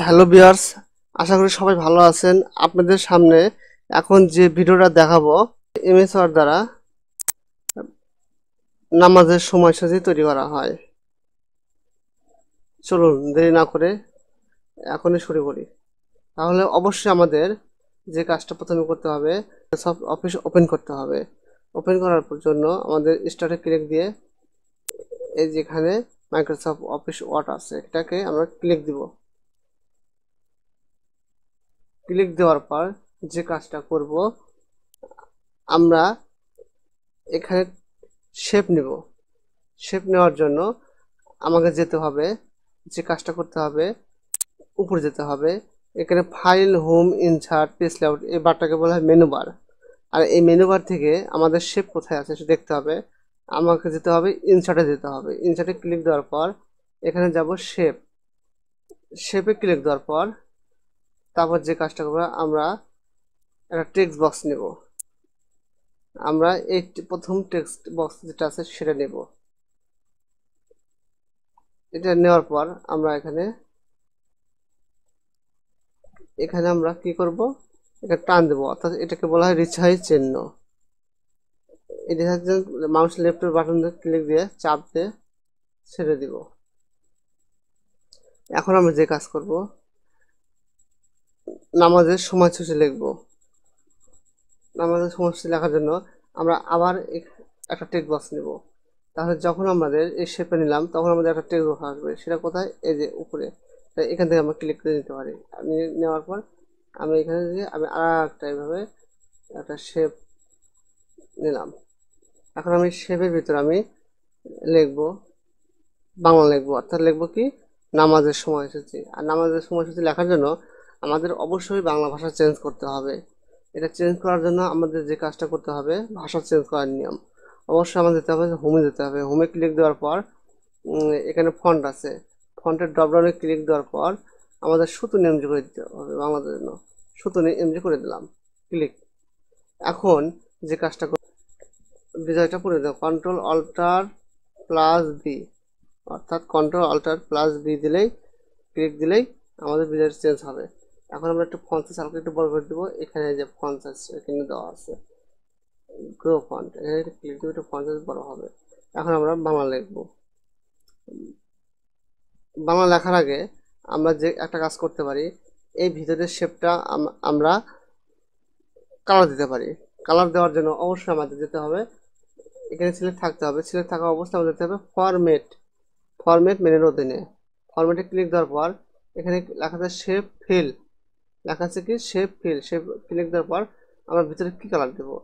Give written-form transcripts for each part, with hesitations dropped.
Hello viewers, আশা করি সবাই ভালো আছেন। আপনাদের সামনে এখন যে ভিডিওটা দেখাবো এমএস ওয়ার্ড দ্বারা নামাজের সময়সূচি তৈরি করা হয়। চলুন দেরি না করে এখনই শুরু করি। তাহলে অবশ্যই আমাদের যে কাজটা প্রথমে করতে হবে, মাইক্রোসফট অফিস ওপেন করতে হবে। ওপেন করার জন্য আমাদের স্টার্টে ক্লিক দিয়ে এই যেখানে মাইক্রোসফট অফিস ওয়ার্ড আছে এটাকে আমরা ক্লিক দিব। ক্লিক দেওয়ার পর যে কাজটা করব, আমরা এখানে শেপ নিব। শেপ নেওয়ার জন্য আমাকে যেতে হবে, যে কাজটা করতে হবে উপরে যেতে হবে। এখানে file, home, insert, page layout এই বারটাকে বলা হয় মেনু বার। আর এই মেনু বার থেকে আমাদের শেপ কোথায় আছে সেটা দেখতে হবে। আমাকে যেতে হবে ইনসার্টে যেতে হবে। ইনসার্টে ক্লিক দেওয়ার পর এখানে যাব শেপ। শেপে ক্লিক দেওয়ার পর তারপর যে কাজটা করবো, আমরা একটা টেক্সট বক্স নেব। আমরা এই প্রথম টেক্সট বক্স যেটা আছে সেটা নেব। এটা নেওয়ার পর আমরা এখানে আমরা কি করব, এটা টান দেবো, অর্থাৎ এটাকে বলা হয় রিসাইজ চিহ্ন। এই রিসাইজ মাউস লেফটের বাটন ক্লিক দিয়ে চাপ দিয়ে ছেড়ে দিব। এখন আমরা যে কাজ করব, নামাজের সময়সূচি লিখব। নামাজের সময়সূচি লেখার জন্য আমরা আবার একটা টেক্সট বক্স নেব। তাহলে যখন আমাদের এই শেপে নিলাম তখন আমাদের একটা টেক্সট বক্স আসবে। সেটা কোথায়? এই যে উপরে। তাই এখান থেকে আমরা ক্লিক করে নিতে পারি। আমি নেওয়ার পর আমি এখানে দিয়ে আমি আর একটা এইভাবে একটা শেপ নিলাম। এখন আমি শেপের ভিতরে আমি লিখব বাংলা লিখব, অর্থাৎ লিখব কি নামাজের সময়সূচি। আর নামাজের সময়সূচি লেখার জন্য আমাদের অবশ্যই বাংলা ভাষা চেঞ্জ করতে হবে। এটা চেঞ্জ করার জন্য আমাদের যে কাজটা করতে হবে, ভাষা চেঞ্জ করার নিয়ম, অবশ্যই আমাদের যেতে হবে হোমে যেতে হবে। হোমে ক্লিক দেওয়ার পর এখানে ফন্ট আছে, ফন্টের ড্রপডাউনে ক্লিক দেওয়ার পর আমাদের সুতুনি এমজি করে দিতে হবে। বাংলাদের জন্য সুতুনি এমজি করে দিলাম, ক্লিক। এখন যে কাজটা বিজয়টা করে দাও, কন্ট্রোল অল্টার প্লাস বি, অর্থাৎ কন্ট্রোল অল্টার প্লাস বি দিলেই ক্লিক দিলেই আমাদের বিজয় চেঞ্জ হবে। এখন আমরা একটু ফন্ট সাইজ হালকা একটু বড় করে দেবো। এখানে যে ফন্ট সাইজ এখানে দেওয়া আছে গ্রো ফন্ট, এখানে ক্লিক দেবো, একটু ফন্ট সাইজ বড় হবে। এখন আমরা বাংলা লিখবো। বাংলা লেখার আগে আমরা যে একটা কাজ করতে পারি, এই ভিতরের শেপটা আমরা কালার দিতে পারি। কালার দেওয়ার জন্য অবশ্যই আমাদের যেতে হবে, এখানে সিলেক্ট থাকতে হবে। সিলেক্ট থাকা অবস্থায় আমাদের যেতে হবে ফরম্যাট মেনুর অধীনে। ফরম্যাটে ক্লিক দেওয়ার পর এখানে লেখা আছে শেপ ফিল, লেখা আছে কি শেপ ফিল। শেপ ক্লিক দেওয়ার পর আমরা ভিতরে কি কালার দেবো,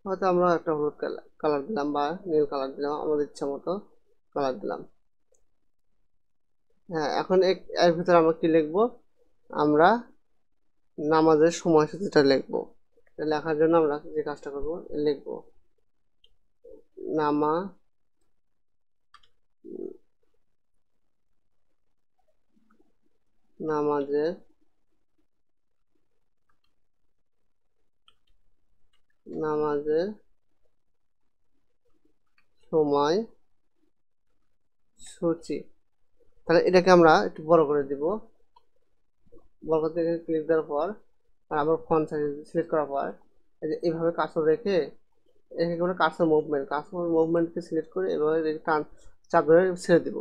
হয়তো আমরা একটা হলুদ কালার দিলাম বা নীল কালার দিলাম, আমাদের ইচ্ছা মতো কালার দিলাম। হ্যাঁ, এখন এর ভিতরে আমরা কি লিখবো, আমরা নামাজের সময়সূচিটা লিখবো। লেখার জন্য আমরা যে কাজটা করবো, লিখবো নামাজের সময় সূচি। তাহলে এটাকে আমরা একটু বড় করে দিব। বড় করতে ক্লিক দেওয়ার পর আবার ফন্ট সাইজ সিলেক্ট করার পর এইভাবে কার্সর রেখে এখানে আমরা কার্সর মুভমেন্টকে সিলেক্ট করে এভাবে টান চাপ ধরে ছেড়ে দিব।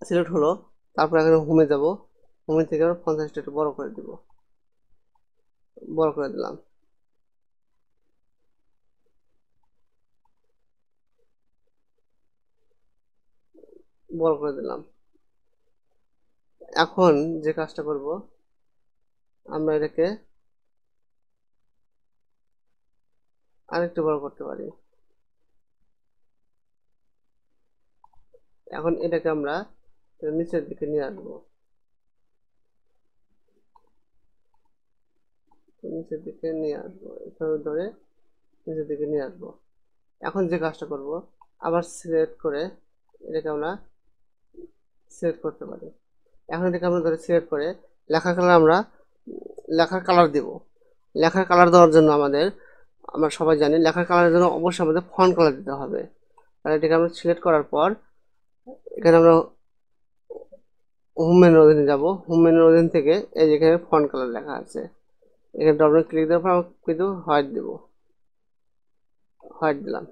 সিলেক্ট হলো, তারপর এখানে হোমে যাব। হোমে থেকে আমরা ফন্ট সাইজটা একটু বড় করে দিব, বড় করে দিলাম। বড় করে দিলাম। এখন যে কাজটা করব, আমরা এটাকে আরেকটু বড় করতে পারি। এখন এটাকে আমরা নিচের দিকে নিয়ে আসবো, নিচের দিকে নিয়ে আসবো, এভাবে ধরে নিচের দিকে নিয়ে আসবো। এখন যে কাজটা করব, আবার সিলেক্ট করে এটাকে আমরা সিলেক্ট করতে পারি। এখন এটাকে আমরা ধরে সিলেক্ট করে লেখার কালার আমরা লেখার কালার দেব। লেখার কালার দেওয়ার জন্য আমরা সবাই জানি লেখার কালারের জন্য অবশ্যই আমাদের ফন্ট কালার দিতে হবে। তাহলে এটাকে আমরা সিলেক্ট করার পর এখানে আমরা হোম মেনুর অধীনে যাব। হোম মেনুর অধীন থেকে এই যেখানে ফন্ট কালার লেখা আছে, এখানে ডবল ক্লিক দেওয়ার পর আমরা কিন্তু হোয়াইট দেব, হোয়াইট দিলাম।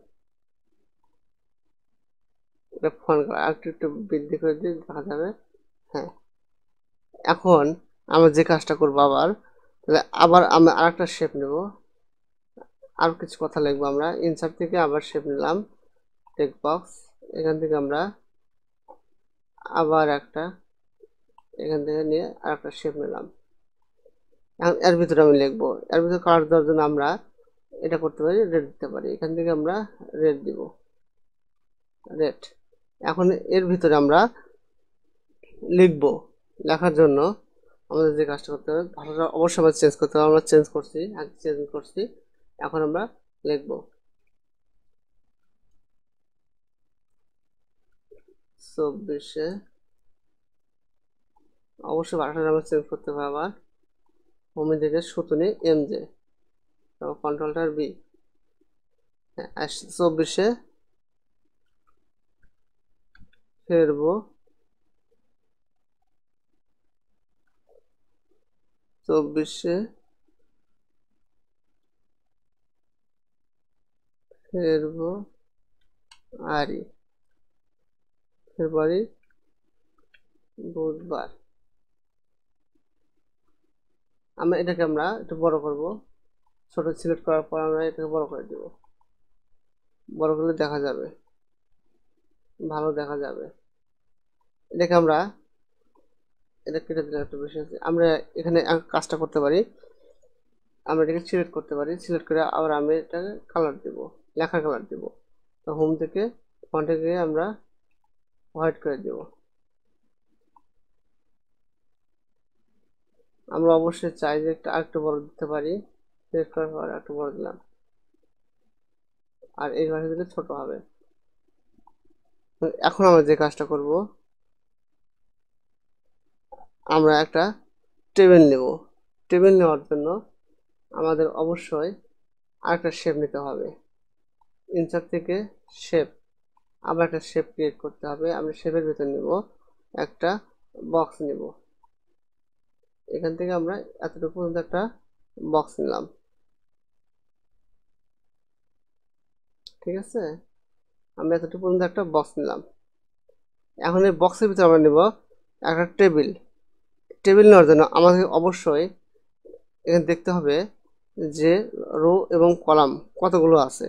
এটা ফন্ট কালার একটু একটু বৃদ্ধি করে দিয়ে দেখা যাবে। হ্যাঁ, এখন আমরা যে কাজটা করবো আবার, তাহলে আবার আমরা আরেকটা শেপ নেব, আর কিছু কথা লিখবো। আমরা ইনসার্ট থেকে আবার শেপ নিলাম, টেক্সট বক্স, এখান থেকে আমরা আবার একটা, এখান থেকে নিয়ে আর একটা শেপ নিলাম। এখন এর ভিতরে আমি লিখবো, এর ভিতরে কালার দেওয়ার জন্য আমরা এটা করতে পারি, রেড দিতে পারি। এখান থেকে আমরা রেড দিব, রেড। এখন এর ভিতরে আমরা লিখবো, লেখার জন্য আমাদের যে কাজটা করতে হবে, ভাষাটা অবশ্যই আমরা চেঞ্জ করতে হবে। আমরা চেঞ্জ করছি, আগে চেঞ্জ করছি, এখন আমরা লিখবো 24-এ, অবশ্যই ভাষাটা আমরা চেঞ্জ করতে হবে। আবার হোমে থেকে সুতুনি এমজে, কন্ট্রোলটার বি, 24-এ ফেরবো, 24-এ ফেব্রুয়ারি, ফেব্রুয়ারি বুধবার। আমরা এটাকে আমরা একটু বড় করব, ছোট সিলেক্ট করার পর আমরা এটাকে বড় করে দেব, বড় করলে দেখা যাবে, ভালো দেখা যাবে। এটাকে আমরা এটা কেটে দিলে একটু বেশি আছে। আমরা এখানে কাজটা করতে পারি, আমরা এটাকে সিলেক্ট করতে পারি, সিলেক্ট করে আবার আমি এটাকে কালার দেব, লেখার কালার দেব। তো হোম থেকে ফন্টে গিয়ে আমরা হোয়াইট করে দেব। আমরা অবশ্যই চাই যে একটা আরেকটু বড় দিতে পারি, সিলেক্ট করার পর একটু বড় দিলাম, আর এই ভাষা দিলে ছোট হবে। এখন আমরা যে কাজটা করব, আমরা একটা টেবিল নেব। টেবিল নেওয়ার জন্য আমাদের অবশ্যই আরেকটা শেপ নিতে হবে। ইনসার্ট থেকে শেপ, আবার একটা শেপ ক্রিয়েট করতে হবে। আমরা শেপের ভিতর নেব একটা বক্স নেব, এখান থেকে আমরা এতটুকু পর্যন্ত একটা বক্স নিলাম, ঠিক আছে? আমরা এতটুকু পর্যন্ত একটা বক্স নিলাম। এখন এই বক্সের ভিতরে আমরা নেব একটা টেবিল। টেবিল নেওয়ার জন্য আমাদের অবশ্যই এখানে দেখতে হবে যে রো এবং কলাম কতগুলো আছে।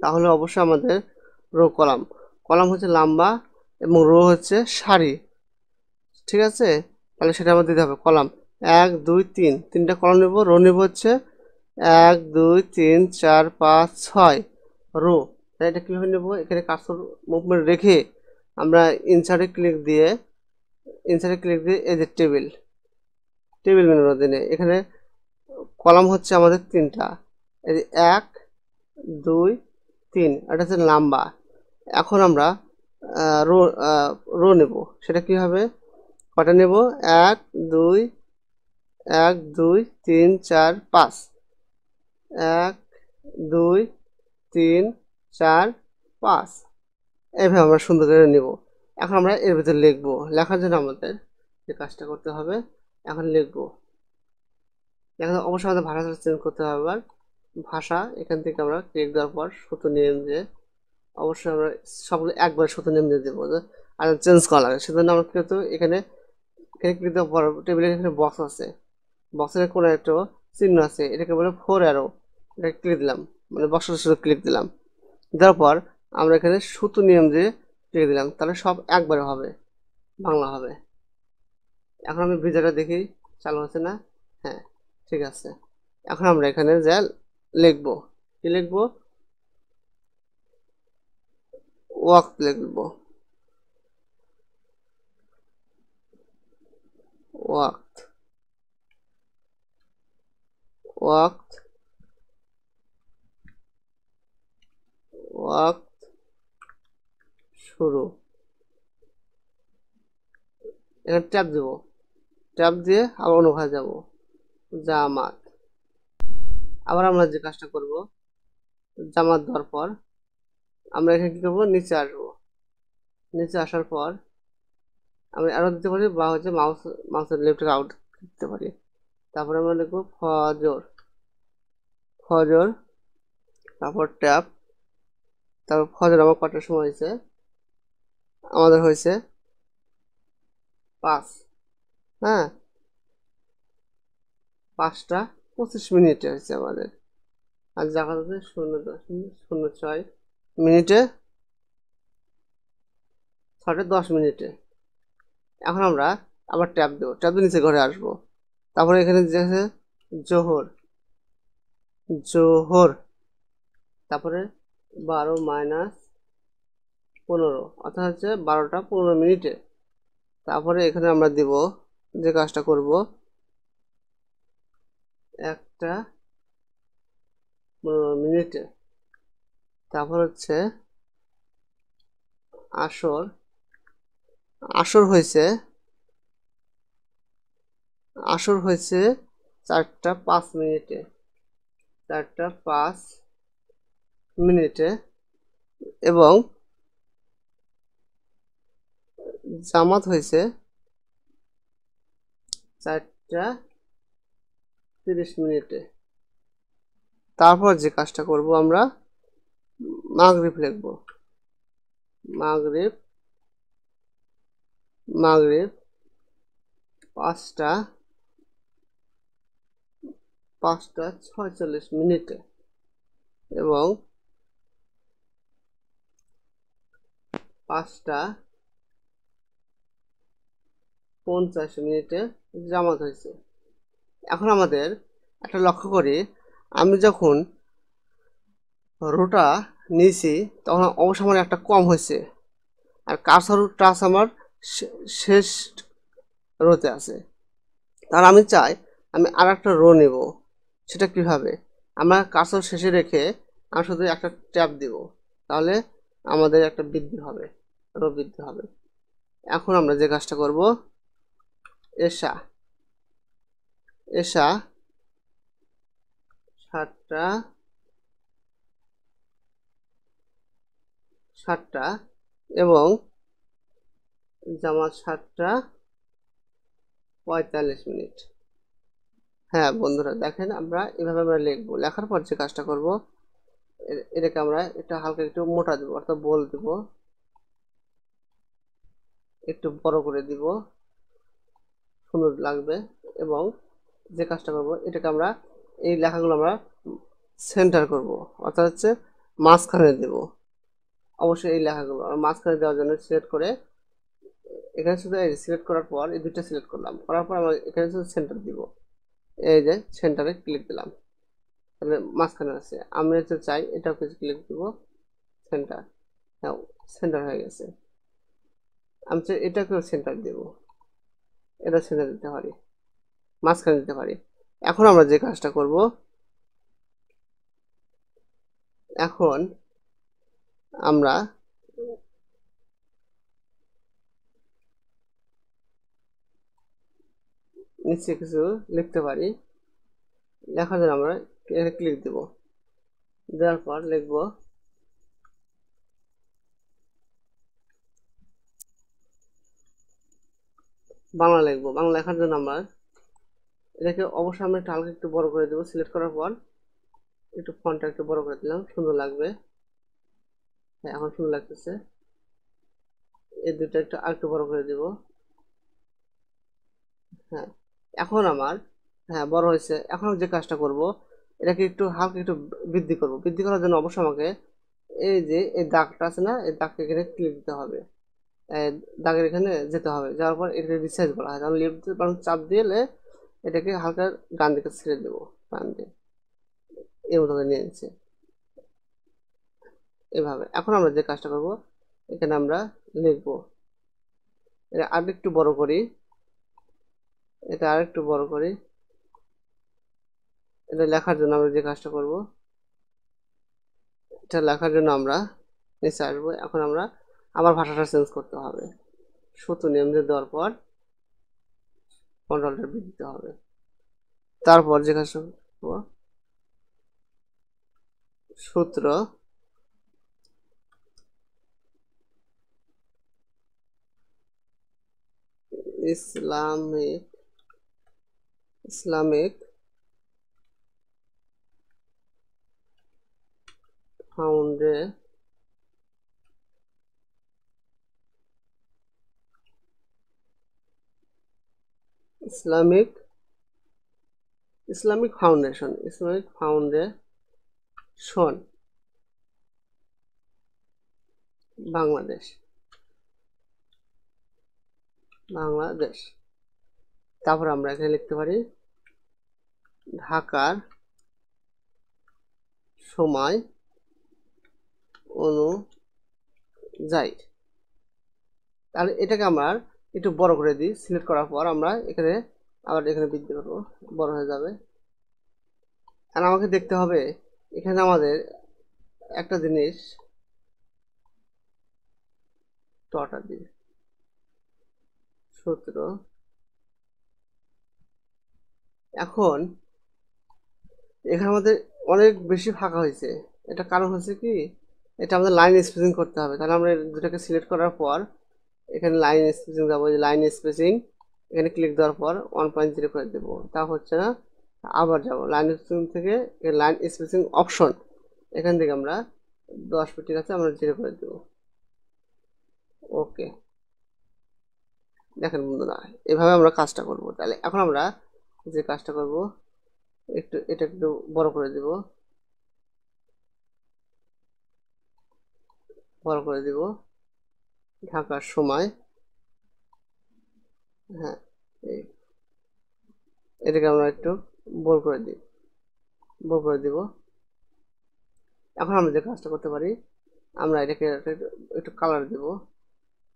তাহলে অবশ্যই আমাদের রো কলাম, কলাম হচ্ছে লম্বা এবং রো হচ্ছে সারি, ঠিক আছে? তাহলে সেটা আমাদের দিতে হবে কলাম 1 2 3, তিনটা কলাম নেব। রো নেব হচ্ছে 1 2 3 4 5 6 রো। তাই এটা কীভাবে নেব, এখানে কার্সর মুভমেন্ট রেখে আমরা ইনসার্টে ক্লিক দিয়ে এই যে টেবিল, টেবিল মেনুর অধীনে এখানে কলাম হচ্ছে আমাদের তিনটা, এই যে 1 2 3, এটা হচ্ছে লম্বা। এখন আমরা রো রো নেব, সেটা কি হবে, কটা নেব, 1 2 1 2 3 4 5, 1 2 3 4 5, এইভাবে আমরা সুন্দর করে নেব। এখন আমরা এর ভিতরে লিখবো, লেখার জন্য আমাদের যে কাজটা করতে হবে, এখন লিখবো। এখন অবশ্যই আমাদের ভাষাটা চেঞ্জ করতে হবে। আবার ভাষা, এখান থেকে আমরা ক্লিক দেওয়ার পর সুতো নিয়ে যে অবশ্যই আমরা সবগুলো একবার সুতো নেমে দিয়ে দেবো, আর চেঞ্জ করা লাগে। সেজন্য আমরা কিন্তু এখানে এখানে ক্লিক দেওয়ার পর টেবিলের এখানে বক্স আছে, বক্সের কোনো একটা চিহ্ন আছে, এটাকে বলে 4 অ্যারো, এটা ক্লিক দিলাম, মানে বক্সের সাথে ক্লিক দিলাম। দেওয়ার পর আমরা এখানে সুতো নিয়ম দিয়ে ক্লিক দিলাম, তাহলে সব একবারে হবে, বাংলা হবে। এখন আমি ভিডিওটা দেখি চালু হচ্ছে না, হ্যাঁ ঠিক আছে। এখন আমরা এখানে যা লিখবো, কি লিখবো, ওয়াক্ত লিখবো, ওয়াক্ত, ওয়াক্ত, ওয়াক্ত শুরু। এখানে ট্যাপ দেবো, ট্যাপ দিয়ে আবার অনুভাবে যাব, জামাত। আবার আমরা যে কাজটা করব, জামাত দেওয়ার পর আমরা এখানে কি করবো, নিচে আসবো, নিচে আসার পর আমি অ্যারো দিতে পারি বা হচ্ছে মাউসের লেফট আউট দিতে পারি। তারপরে আমরা লিখবো ফজর, ফজর, তারপর ট্যাব, তারপর ফজর আমার কটার সময় হয়েছে, আমাদের হয়েছে 5, হ্যাঁ 5টা 25 মিনিটে হয়েছে আমাদের। আর জায়গা হচ্ছে 0.06 মিনিটে, 6:10 মিনিটে। এখন আমরা আবার ট্যাব দেবো, ট্যাব দিয়ে নিচে ঘরে আসবো। তারপরে এখানে যে আছে জোহর, জোহর, তারপরে 12 - 15 অর্থাৎ হচ্ছে 12টা 15 মিনিটে। তারপরে এখানে আমরা দিব যে কাজটা করব 1টা 15 মিনিটে। তারপর হচ্ছে আসর, আসর হয়েছে, আসর হয়েছে 4টা 5 মিনিটে, 4টা 5 মিনিটে। এবং জামাত হয়েছে 4টা 30 মিনিটে। তারপর যে কাজটা করব আমরা মাগরিব লিখব, মাগরিব, মাগরিব 5টা 46 মিনিটে। এবং 5টা 50 মিনিটে জামাত হয়েছে। এখন আমাদের একটা লক্ষ্য করি, আমি যখন রোটা নিয়েছি তখন অবশ্য আমার একটা কম হয়েছে, আর কার্সর টাচ আমার শেষ রোতে আছে। তাহলে আমি চাই আমি আর একটা রো নেব। সেটা কিভাবে? আমরা কার্সর শেষে রেখে আমি শুধু একটা ট্যাব দিব, তাহলে আমাদের একটা বৃদ্ধি হবে, রো বৃদ্ধি হবে। এখন আমরা যে কাজটা করব, এশা, এশা 7টা এবং জামাত 7টা 45 মিনিট। হ্যাঁ বন্ধুরা দেখেন, আমরা এভাবে আমরা লিখবো। লেখার পর যে কাজটা করব, এটাকে আমরা এটা হালকা একটু মোটা দেবো, অর্থাৎ বল দেব, একটু বড় করে দিব, সুন্দর লাগবে। এবং যে কাজটা করব, এটাকে আমরা এই লেখাগুলো আমরা সেন্টার করব, অর্থাৎ হচ্ছে মাঝখানে দেব। অবশ্যই এই লেখাগুলো আমরা মাঝখানে দেওয়ার জন্য সিলেক্ট করে, এখানে শুধু সিলেক্ট করার পর এই দুইটা সিলেক্ট করলাম, করার পর আমরা এখানে শুধু সেন্টার দিব। এই যে সেন্টারে ক্লিক দিলাম, তাহলে মাঝখানে আছে। আমি হচ্ছে চাই এটাও কিছু ক্লিক দিব, সেন্টার, হ্যাঁ সেন্টার হয়ে গেছে। আমি চাই এটাকেও সেন্টার দিব, এটা সেন্টার দিতে পারি, মাঝখানে দিতে পারি। এখন আমরা যে কাজটা করব, এখন আমরা নিচে কিছু লিখতে পারি। লেখার জন্য আমরা এখানে ক্লিক দেব, দেওয়ার পর লিখব বাংলা, লিখব বাংলা। লেখার জন্য আমরা এটাকে অবশ্যই আমরা একটু হালকা একটু বড় করে দেবো। সিলেক্ট করার পর একটু ফন্টটা একটু বড় করে দিলাম, সুন্দর লাগবে। হ্যাঁ এখন সুন্দর লাগতেছে। এই দুটো একটু আরেকটু বড় করে দিব। হ্যাঁ এখন আমার, হ্যাঁ বড় হয়েছে। এখন যে কাজটা করব, এটাকে একটু হালকা একটু বৃদ্ধি করব। বৃদ্ধি করার জন্য অবশ্যই আমাকে এই যে এই দাগটা আছে না, এই দাগটা এখানে ক্লিক দিতে হবে, দাগের এখানে যেতে হবে। যাওয়ার পর এটাকে রিসাইজ করা হয়, কারণ লেফট বাটন চাপ দিলে এটাকে হালকা ডান দিকে ছেড়ে দেবো, ডান দিয়ে এর মতো করে নিয়ে নিচ্ছে এভাবে। এখন আমরা যে কাজটা করব, এখানে আমরা লিখবো, এটা আরেকটু বড় করি, এটা আরেকটু বড় করি। এটা লেখার জন্য আমরা যে কাজটা করব, এটা লেখার জন্য আমরা নিচে আসবো। এখন আমরা আবার ভাষাটা চেঞ্জ করতে হবে, সূত্র নিয়ম দিয়ে দেওয়ার পর কন্ট্রোলটা দিতে হবে। তারপর যে কাজটা করব, সূত্র, ইসলামিক ফাউন্ডেশন বাংলাদেশ। তারপর আমরা এখানে লিখতে পারি ঢাকার সময় অনুযায়ী। তাহলে এটাকে আমরা একটু বড় করে দিই। সিলেক্ট করার পর আমরা এখানে আবার এখানে বৃদ্ধি করবো, বড় হয়ে যাবে। আর আমাকে দেখতে হবে এখানে আমাদের একটা জিনিস টটা দিয়ে 17। এখন এখানে আমাদের অনেক বেশি ফাঁকা হয়েছে। এটা কারণ হচ্ছে কি, এটা আমাদের লাইন স্পেসিং করতে হবে। তাহলে আমরা দুটাকে সিলেক্ট করার পর এখানে লাইন স্পেসিং যাবো, লাইন স্পেসিং এখানে ক্লিক দেওয়ার পর 1.0 করে দেবো। তা হচ্ছে না, আবার যাবো লাইন স্পেসিং থেকে লাইন স্পেসিং অপশন, এখান থেকে আমরা 10 ফিট, ঠিক আছে, আমরা 0 করে দেবো। ওকে, দেখেন বন্ধুরা, এভাবে আমরা কাজটা করব। তাহলে এখন আমরা যে কাজটা করব, এটা একটু বড় করে দেব, ঢাকার সময়, হ্যাঁ, এটাকে আমরা একটু বড় করে দিব। এখন আমরা যে কাজটা করতে পারি, আমরা এটাকে একটু কালার দেব।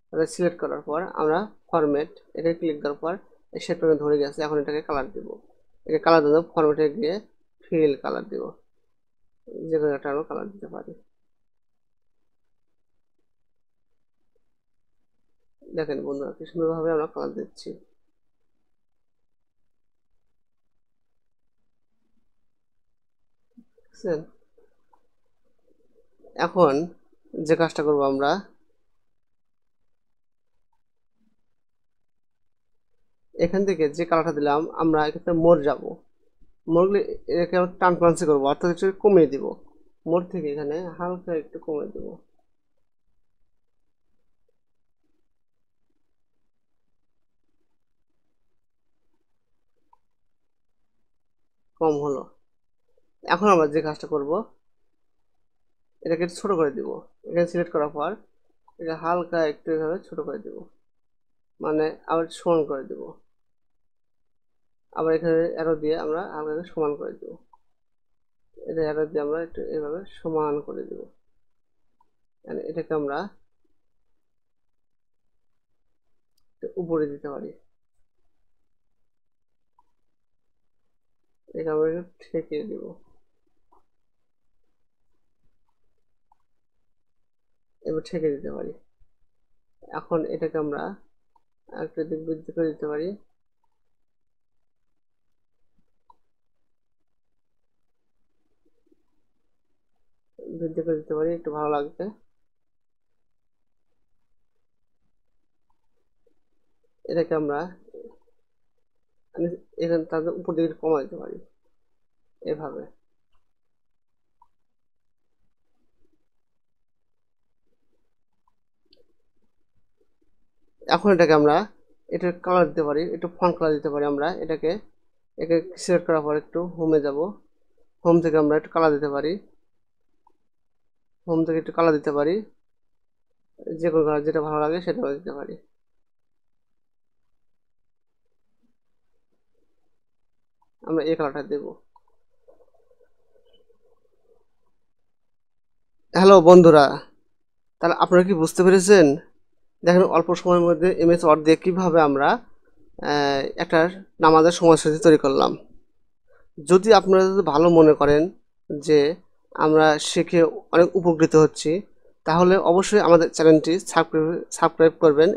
তাহলে সিলেক্ট করার পর আমরা ফরম্যাট, এটাকে ক্লিক দেওয়ার পর এই শেপটাকে ধরে গেছে। এখন এটাকে কালার দেব। এটাকে কালার দেবো, ফরম্যাটে গিয়ে ফিল কালার দেব, যে কোনো একটা আমরা কালার দিতে পারি। দেখেন বন্ধুরা, কি সুন্দরভাবে আমরা কালার দিচ্ছি। এখন যে কাজটা করব, আমরা এখান থেকে যে কালারটা দিলাম, আমরা এখানে মোড় যাব। মোড় গেলে এটাকে আমরা ট্রান্সপারেন্সি করবো, অর্থাৎ একটু কমিয়ে দিব। মোড় থেকে এখানে হালকা একটু কমিয়ে দেব। কম হলো। এখন আমরা যে কাজটা করব, এটাকে ছোট করে দিব। এখানে সিলেক্ট করার পর এটা হালকা একটু এভাবে ছোট করে দিব, মানে আবার সমান করে দিব। আবার এখানে অ্যারো দিয়ে আমরা হালকা সমান করে দিব। এটা অ্যারো দিয়ে আমরা একটু এভাবে সমান করে দিব। এটাকে আমরা উপরে দিতে পারি। এটা আমরা একটু ঠেকিয়ে দিব। এবার ঠেকে দিতে পারি। এখন এটাকে আমরা একটা দিক বৃদ্ধি করে দিতে পারি। একটু ভালো লাগবে। এটাকে আমরা এখানে তাদের উপর দিকে কমা দিতে পারি এভাবে। এখন এটাকে আমরা এটা কালার দিতে পারি, একটু ফন্ট কালার দিতে পারি। আমরা এটাকে সিলেক্ট করার পর একটু হোমে যাব। হোম থেকে আমরা একটু কালার দিতে পারি। যে কোনো কালার যেটা ভালো লাগে সেটা দিতে পারি। আমরা এই কালারটা দেব। হ্যালো বন্ধুরা, তাহলে আপনারা কি বুঝতে পেরেছেন? দেখেন, অল্প সময়ের মধ্যে এমএস ওয়ার্ড দিয়ে কীভাবে আমরা একটা নামাজের সময়সূচি তৈরি করলাম। যদি আপনারা ভালো মনে করেন যে আমরা শিখে অনেক উপকৃত হচ্ছি, তাহলে অবশ্যই আমাদের চ্যানেলটি সাবস্ক্রাইব করবেন।